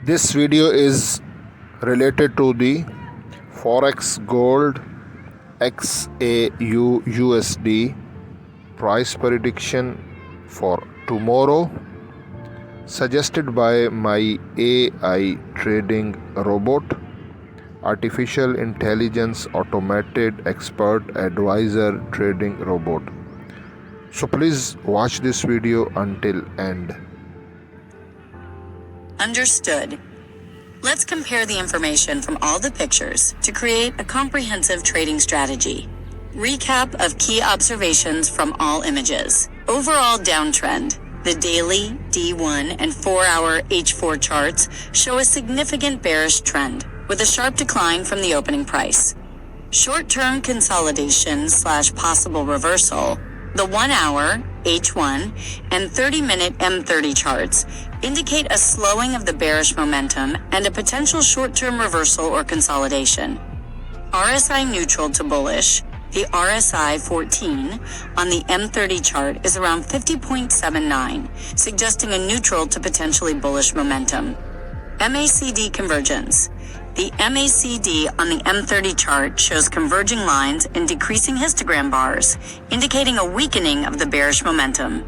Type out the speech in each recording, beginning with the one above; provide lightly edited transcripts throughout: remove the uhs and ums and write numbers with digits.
This video is related to the Forex Gold Xauusd price prediction for tomorrow, suggested by my AI trading robot, artificial intelligence automated expert advisor trading robot. So please watch this video until end. Understood. Let's compare the information from all the pictures to create a comprehensive trading strategy. Recap of key observations from all images. Overall downtrend. The daily, D1, and 4-hour H4 charts show a significant bearish trend, with a sharp decline from the opening price. Short-term consolidation / possible reversal. The 1-hour, H1, and 30-minute M30 charts indicate a slowing of the bearish momentum and a potential short-term reversal or consolidation. RSI neutral to bullish. The RSI 14 on the M30 chart is around 50.79, suggesting a neutral to potentially bullish momentum. MACD convergence. The MACD on the M30 chart shows converging lines and decreasing histogram bars, indicating a weakening of the bearish momentum.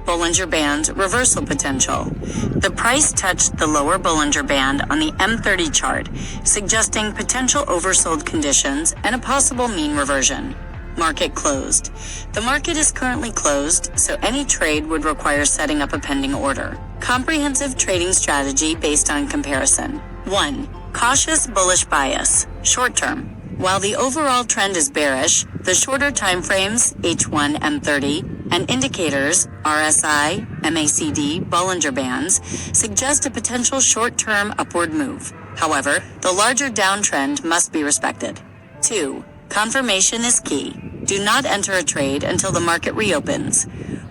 Bollinger Band reversal potential. The price touched the lower Bollinger Band on the M30 chart, suggesting potential oversold conditions and a possible mean reversion. Market closed. The market is currently closed, so any trade would require setting up a pending order. Comprehensive trading strategy based on comparison. 1. Cautious bullish bias. Short term. While the overall trend is bearish, the shorter timeframes, H1, M30, and indicators, RSI, MACD, Bollinger Bands, suggest a potential short-term upward move. However, the larger downtrend must be respected. 2. Confirmation is key. Do not enter a trade until the market reopens.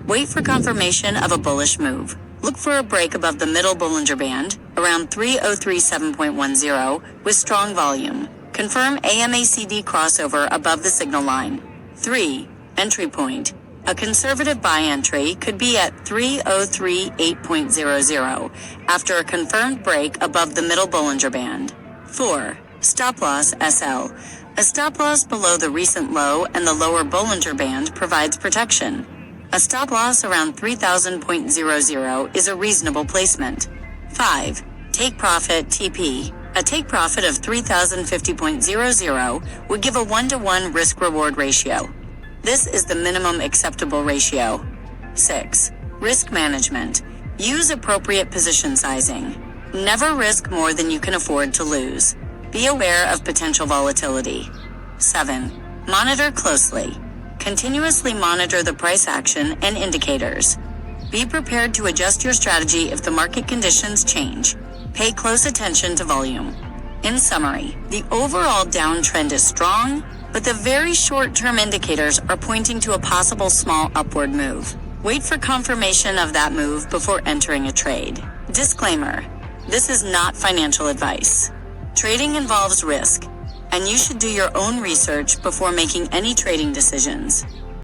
Wait for confirmation of a bullish move. Look for a break above the middle Bollinger Band, around 3037.10, with strong volume. Confirm AMACD crossover above the signal line. 3. Entry point. A conservative buy entry could be at 3038.00 after a confirmed break above the middle Bollinger Band. 4. Stop loss SL. A stop loss below the recent low and the lower Bollinger Band provides protection. A stop loss around 3000.00 is a reasonable placement. 5. Take profit TP. A take profit of 3050.00 would give a 1-to-1 risk-reward ratio. This is the minimum acceptable ratio. 6. Risk management. Use appropriate position sizing. Never risk more than you can afford to lose. Be aware of potential volatility. 7. Monitor closely. Continuously monitor the price action and indicators. Be prepared to adjust your strategy if the market conditions change. Pay close attention to volume. In summary, the overall downtrend is strong, but the very short-term indicators are pointing to a possible small upward move. Wait for confirmation of that move before entering a trade. Disclaimer: this is not financial advice. Trading involves risk, and you should do your own research before making any trading decisions.